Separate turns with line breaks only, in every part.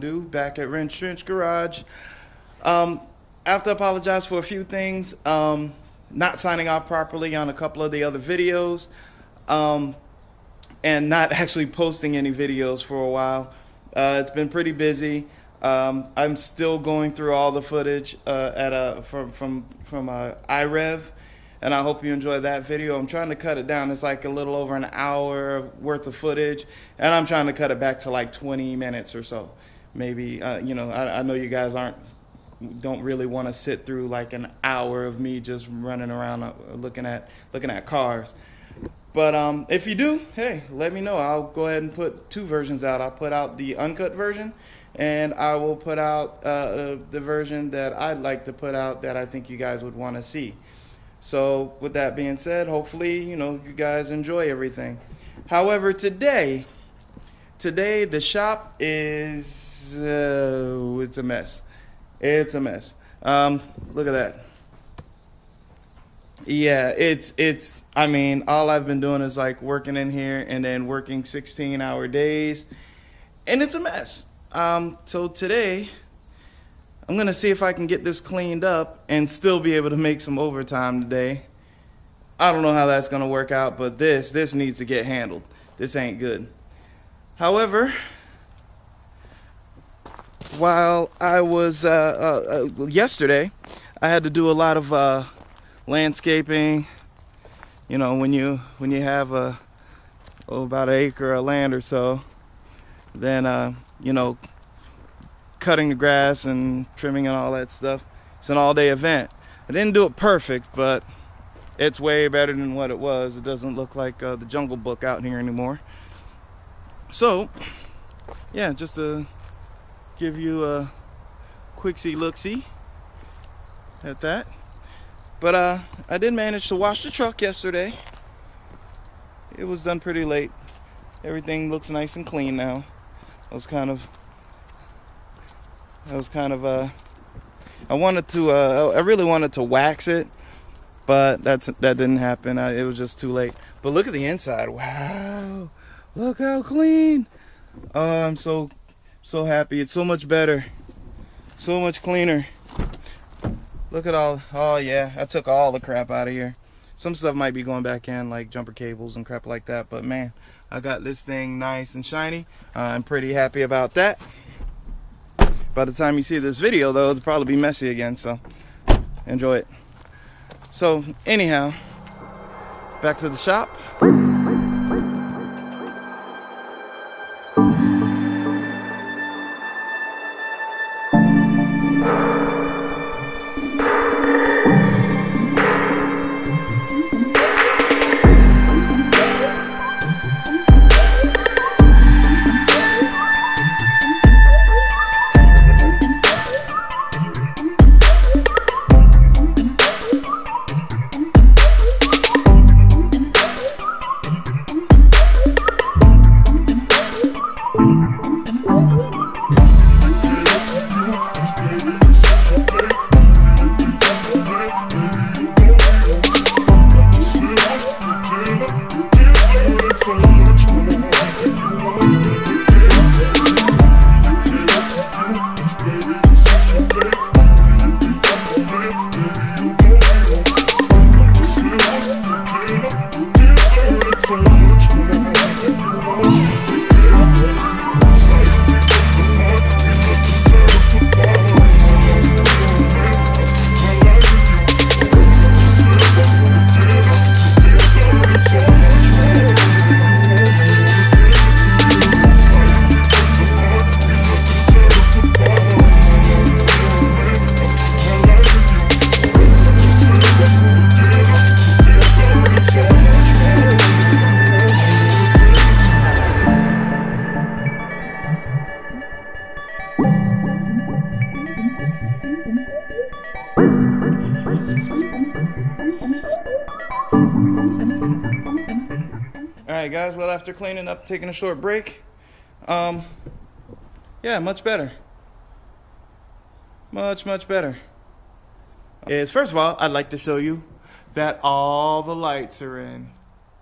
Back at Wrench Trench Garage. I have to apologize for a few things. Not signing off properly on a couple of the other videos. And not actually posting any videos for a while. It's been pretty busy. I'm still going through all the footage from iRev, and I hope you enjoy that video. I'm trying to cut it down. It's like a little over an hour worth of footage, and I'm trying to cut it back to like 20 minutes or so. Maybe I know you guys don't really want to sit through like an hour of me just running around looking at cars. But if you do, hey, let me know. I'll go ahead and put two versions out. I'll put out the uncut version, and I will put out the version that I'd like to put out that I think you guys would want to see. So with that being said, hopefully, you guys enjoy everything. However, today the shop is, it's a mess. It's a mess. Look at that. Yeah, I mean, all I've been doing is like working in here and then working 16-hour days, and it's a mess. So today, I'm going to see if I can get this cleaned up and still be able to make some overtime today. I don't know how that's going to work out, but this needs to get handled. This ain't good. However, while I was, yesterday, I had to do a lot of landscaping. When you have about an acre of land or so, then cutting the grass and trimming and all that stuff, it's an all-day event. I didn't do it perfect, but it's way better than what it was. It doesn't look like the Jungle Book out here anymore. So yeah, just to give you a quick look-see at that. But I did manage to wash the truck yesterday. It was done pretty late. Everything looks nice and clean now. I really wanted to wax it, but that didn't happen. It was just too late. But look at the inside. Wow, look how clean. Oh, I'm so happy. It's so much better, so much cleaner. Look at all. Oh yeah, I took all the crap out of here. Some stuff might be going back in, like jumper cables and crap like that, but man, I got this thing nice and shiny. I'm pretty happy about that. By the time you see this video though, it'll probably be messy again, so enjoy it. So anyhow, back to the shop. Alright guys, well after cleaning up, taking a short break, yeah, much better. Much better. First of all, I'd like to show you that all the lights are in.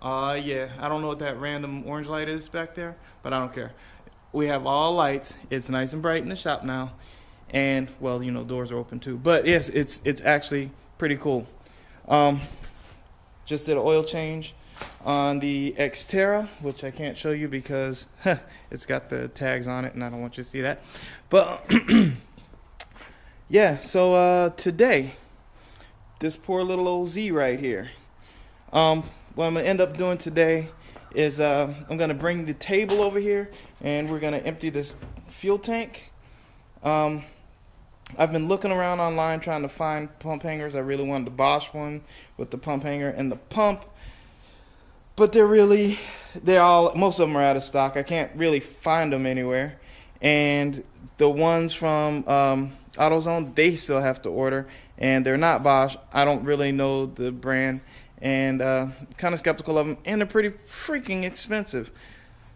Yeah, I don't know what that random orange light is back there, but I don't care. We have all lights. It's nice and bright in the shop now. And, well, you know, doors are open too. But, yes, it's actually pretty cool. Just did an oil change on the Xterra, which I can't show you because it's got the tags on it, and I don't want you to see that. But, yeah, so today, this poor little old Z right here. What I'm going to end up doing today is I'm going to bring the table over here, and we're going to empty this fuel tank. I've been looking around online trying to find pump hangers. I really wanted the Bosch one with the pump hanger and the pump, but most of them are out of stock. I can't really find them anywhere. And the ones from AutoZone, they still have to order, and they're not Bosch. I don't really know the brand, and kind of skeptical of them, and they're pretty freaking expensive.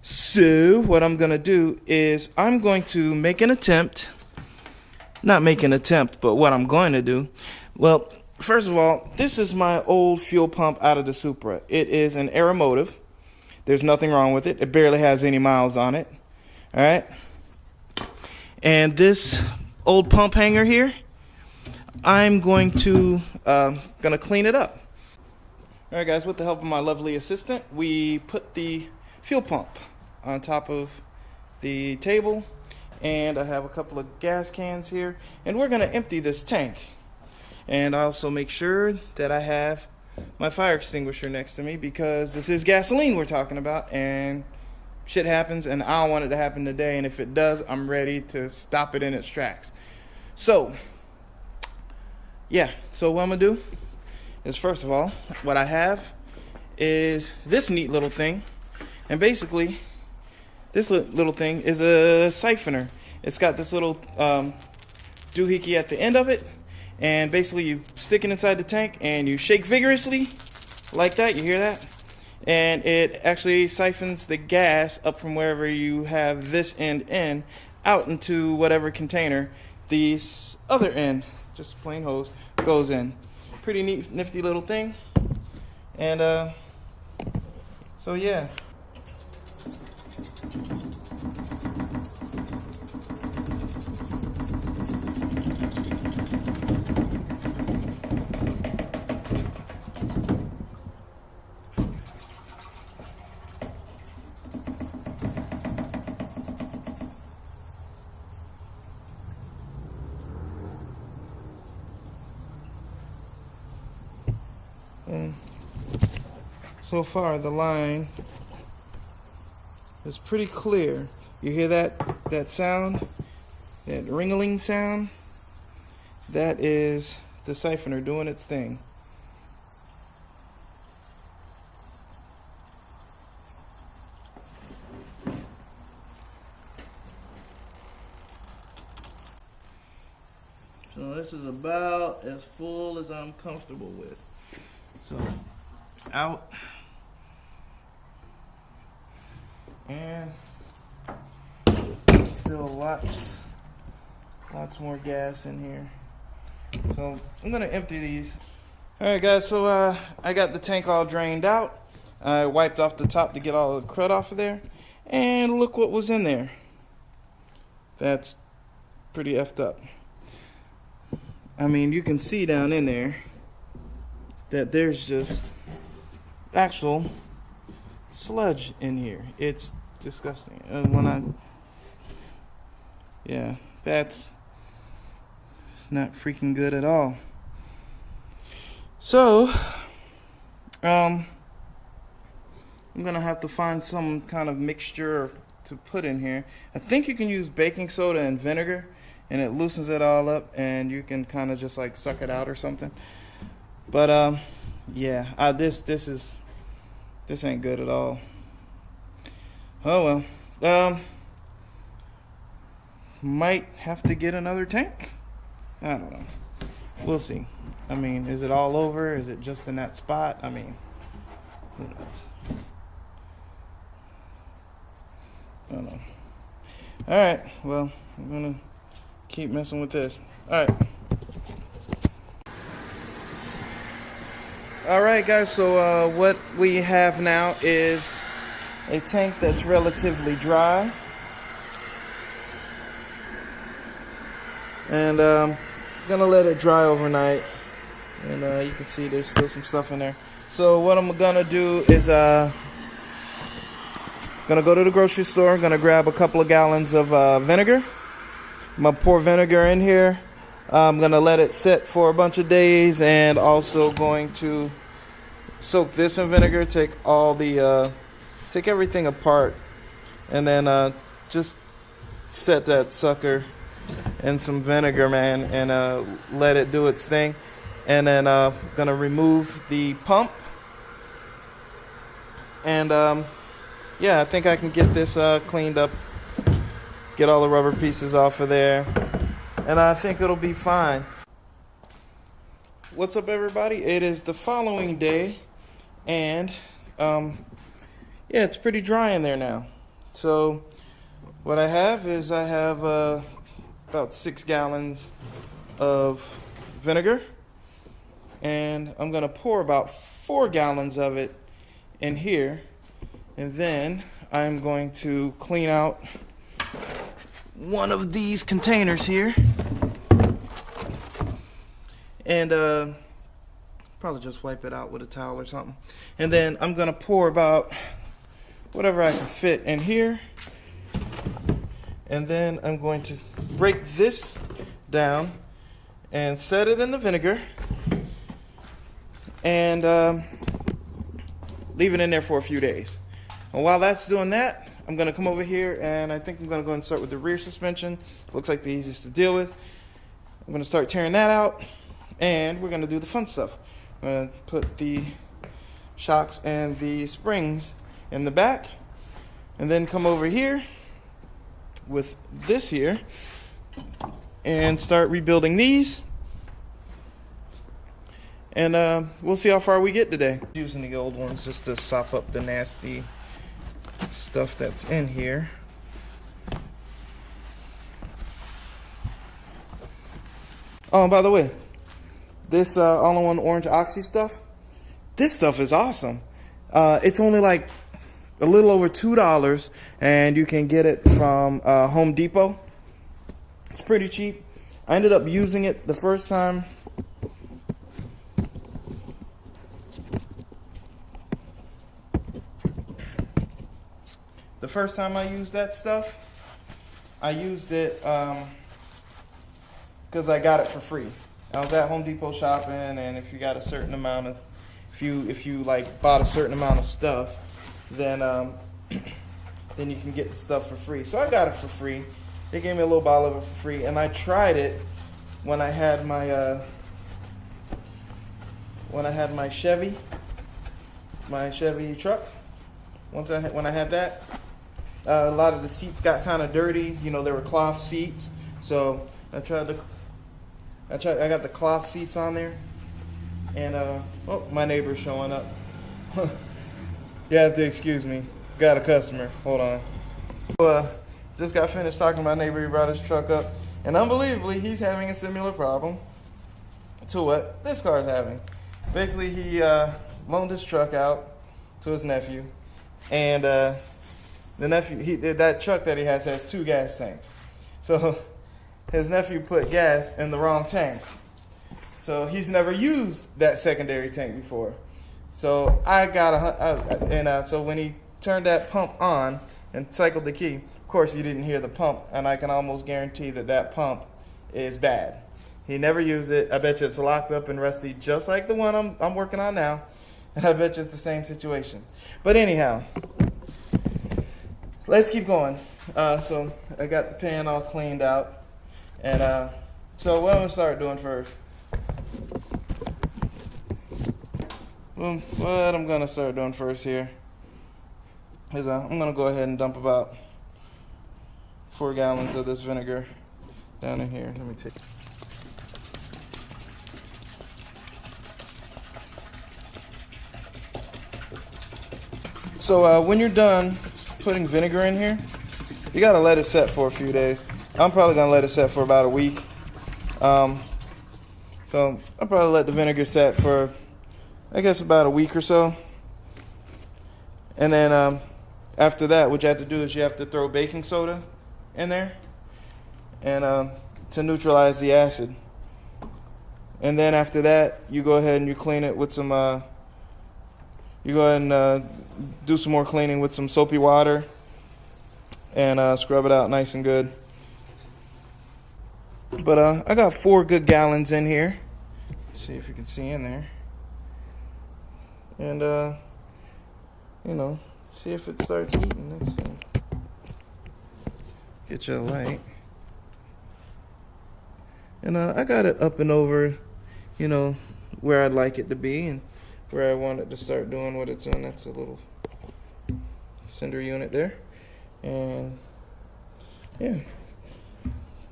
So what I'm going to do is I'm going to make an attempt. Not make an attempt, but what I'm going to do. Well, first of all, this is my old fuel pump out of the Supra. It is an Aeromotive. There's nothing wrong with it. It barely has any miles on it. All right. And this old pump hanger here, I'm going to clean it up. All right, guys, with the help of my lovely assistant, we put the fuel pump on top of the table. And I have a couple of gas cans here, and we're going to empty this tank. And I also make sure that I have my fire extinguisher next to me, because this is gasoline we're talking about, and shit happens, and I don't want it to happen today, and if it does, I'm ready to stop it in its tracks. So, yeah, so what I'm going to do is, first of all, what I have is this neat little thing, and basically, this little thing is a siphoner. It's got this little doohickey at the end of it, and basically you stick it inside the tank and you shake vigorously like that. You hear that? And it actually siphons the gas up from wherever you have this end in out into whatever container the other end, just plain hose, goes in. Pretty neat, nifty little thing. And so yeah. And so far the line is pretty clear. You hear that sound? That ringling sound? That is the siphoner doing its thing. So this is about as full as I'm comfortable with. So out, and still lots more gas in here. So I'm gonna empty these. All right, guys. So I got the tank all drained out. I wiped off the top to get all the crud off of there, and look what was in there. That's pretty effed up. I mean, you can see down in there that there's just actual sludge in here. It's disgusting. And it's not freaking good at all. So, I'm gonna have to find some kind of mixture to put in here. I think you can use baking soda and vinegar, and it loosens it all up, and you can kind of just like suck it out or something. But yeah, this ain't good at all. Oh well. Might have to get another tank. I don't know. We'll see. I mean, is it all over? Is it just in that spot? I mean, who knows? I don't know. All right. Well, I'm gonna keep messing with this. All right. All right, guys. So what we have now is a tank that's relatively dry.
And gonna let it dry overnight. And you can see there's still some stuff in there. So what I'm gonna do is gonna go to the grocery store, gonna grab a couple of gallons of vinegar. I'm gonna pour vinegar in here. I'm gonna let it sit for a bunch of days, and also going to soak this in vinegar, take all the take everything apart, and then just set that sucker in some vinegar, man, and let it do its thing. And then gonna remove the pump, and yeah, I think I can get this cleaned up, get all the rubber pieces off of there, and I think it'll be fine. What's up, everybody? It is the following day, and yeah, it's pretty dry in there now. So what I have is about 6 gallons of vinegar, and I'm gonna pour about 4 gallons of it in here, and then I'm going to clean out one of these containers here, and probably just wipe it out with a towel or something. And then I'm gonna pour about whatever I can fit in here, and then I'm going to break this down and set it in the vinegar, and leave it in there for a few days. And while that's doing that, I'm gonna come over here, and I think I'm gonna go and start with the rear suspension. Looks like the easiest to deal with. I'm gonna start tearing that out, and we're gonna do the fun stuff. I'm gonna put the shocks and the springs in the back, and then come over here with this here and start rebuilding these. And we'll see how far we get today. Using the old ones just to sop up the nasty stuff that's in here. Oh, and by the way, this all-in-one orange oxy stuff, this stuff is awesome. It's only like a little over $2, and you can get it from Home Depot. It's pretty cheap. I ended up using it the first time. The first time I used that stuff, I used it because I got it for free. I was at Home Depot shopping, and if you got a certain amount of, if you like bought a certain amount of stuff, then then you can get the stuff for free. So I got it for free. They gave me a little bottle of it for free, and I tried it when I had my Chevy truck. When I had that. A lot of the seats got kind of dirty. You know, there were cloth seats. So I got the cloth seats on there. And, oh, my neighbor's showing up. You have to excuse me. Got a customer. Hold on. Just got finished talking to my neighbor. He brought his truck up. And unbelievably, he's having a similar problem to what this car is having. Basically, he loaned his truck out to his nephew. And, the nephew, that truck that he has 2 gas tanks. So his nephew put gas in the wrong tank. So he's never used that secondary tank before. So so when he turned that pump on and cycled the key, of course you didn't hear the pump, and I can almost guarantee that pump is bad. He never used it. I bet you it's locked up and rusty, just like the one I'm working on now. And I bet you it's the same situation. But anyhow, let's keep going. So I got the pan all cleaned out. And so what I'm going to start doing first. What I'm going to start doing first here is I'm going to go ahead and dump about 4 gallons of this vinegar down in here. Let me take. So when you're done putting vinegar in here, you got to let it set for a few days. I'm probably going to let it set for about a week. So I'll probably let the vinegar set for, I guess, about a week or so. And then after that, what you have to do is you have to throw baking soda in there. And to neutralize the acid. And then after that, you go ahead and you clean it with some, you go ahead and do some more cleaning with some soapy water and scrub it out nice and good. But I got 4 good gallons in here. Let's see if you can see in there. And, you know, see if it starts heating. Let's see. Get you a light. And I got it up and over, you know, where I'd like it to be and where I want it to start doing what it's doing. That's a little cinder unit there. And yeah,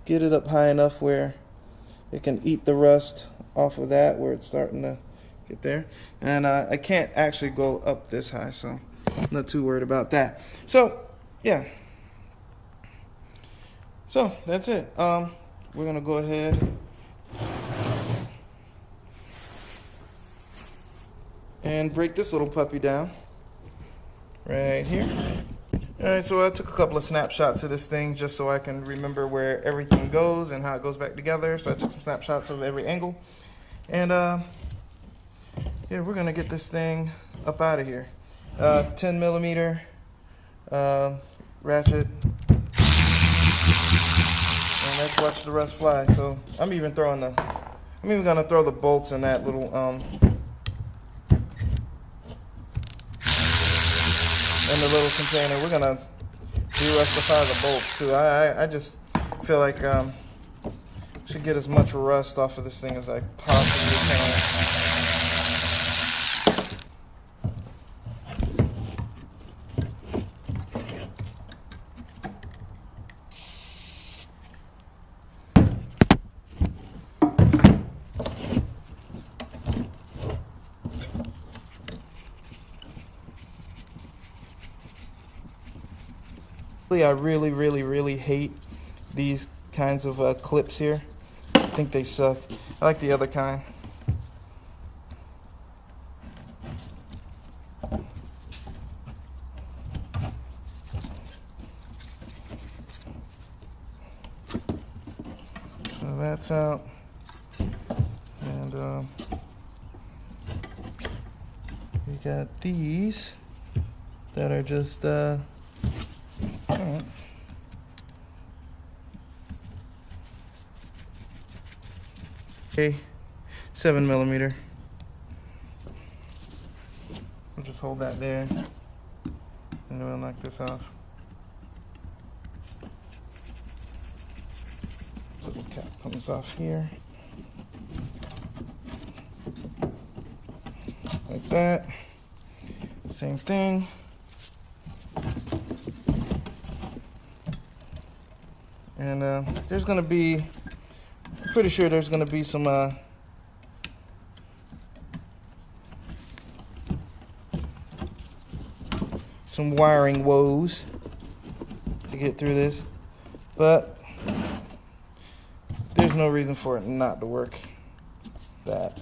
get it up high enough where it can eat the rust off of that, where it's starting to get there. And I can't actually go up this high, so I'm not too worried about that. So yeah, so that's it. We're gonna go ahead and break this little puppy down right here. Alright, so I took a couple of snapshots of this thing just so I can remember where everything goes and how it goes back together. So I took some snapshots of every angle. And yeah, we're gonna get this thing up out of here. 10 millimeter ratchet. And let's watch the rust fly. So I'm even gonna throw the bolts in that little in the little container. We're gonna de-rustify the bolts too. I just feel like should get as much rust off of this thing as I possibly can. I really hate these kinds of clips here. I think they suck. I like the other kind. So that's out. And we got these that are just okay, 7 millimeter. We'll just hold that there, and we'll knock this off. So the cap comes off here, like that. Same thing. And there's going to be, I'm pretty sure there's going to be some wiring woes to get through this, but there's no reason for it not to work. That.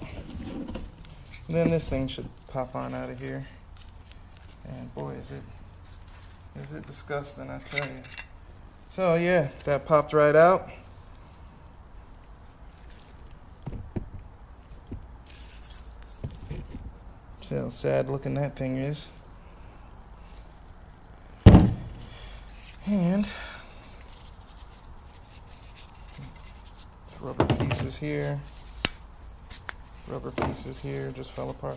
And then this thing should pop on out of here. And boy, is it disgusting, I tell you. So yeah, that popped right out. See how sad looking that thing is. And rubber pieces here. Rubber pieces here just fell apart.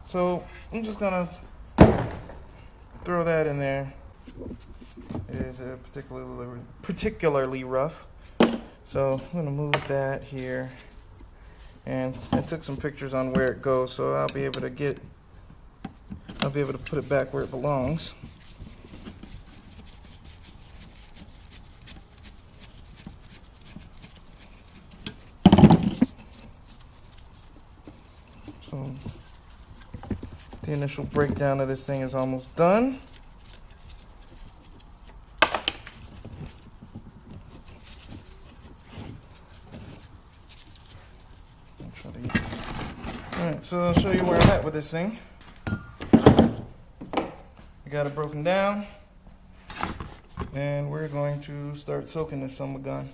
So I'm just gonna throw that in there. It is particularly rough. So I'm gonna move that here. And I took some pictures on where it goes, so I'll be able to put it back where it belongs. So the initial breakdown of this thing is almost done. Alright, so I'll show you where I'm at with this thing. I got it broken down, and we're going to start soaking this son of a gun.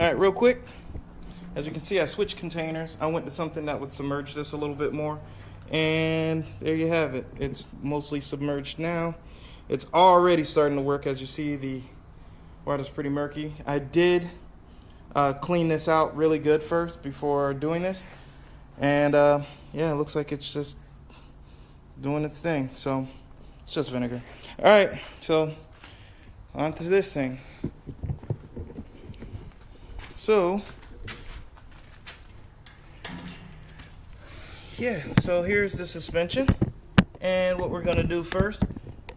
All right, real quick. As you can see, I switched containers. I went to something that would submerge this a little bit more. And there you have it. It's mostly submerged now. It's already starting to work. As you see, the water's pretty murky. I did clean this out really good first before doing this. And yeah, it looks like it's just doing its thing. So it's just vinegar. All right, so on to this thing. So yeah, so here's the suspension, and what we're gonna do first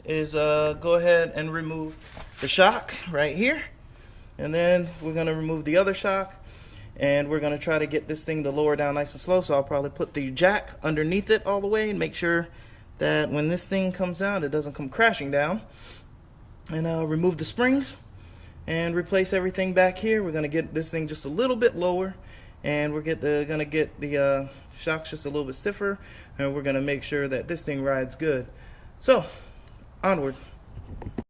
is go ahead and remove the shock right here, and then we're gonna remove the other shock, and we're gonna try to get this thing to lower down nice and slow. So I'll probably put the jack underneath it all the way and make sure that when this thing comes out, it doesn't come crashing down. And remove the springs and replace everything back here. We're gonna get this thing just a little bit lower, and we're gonna get the shocks just a little bit stiffer, and we're gonna make sure that this thing rides good. So onward.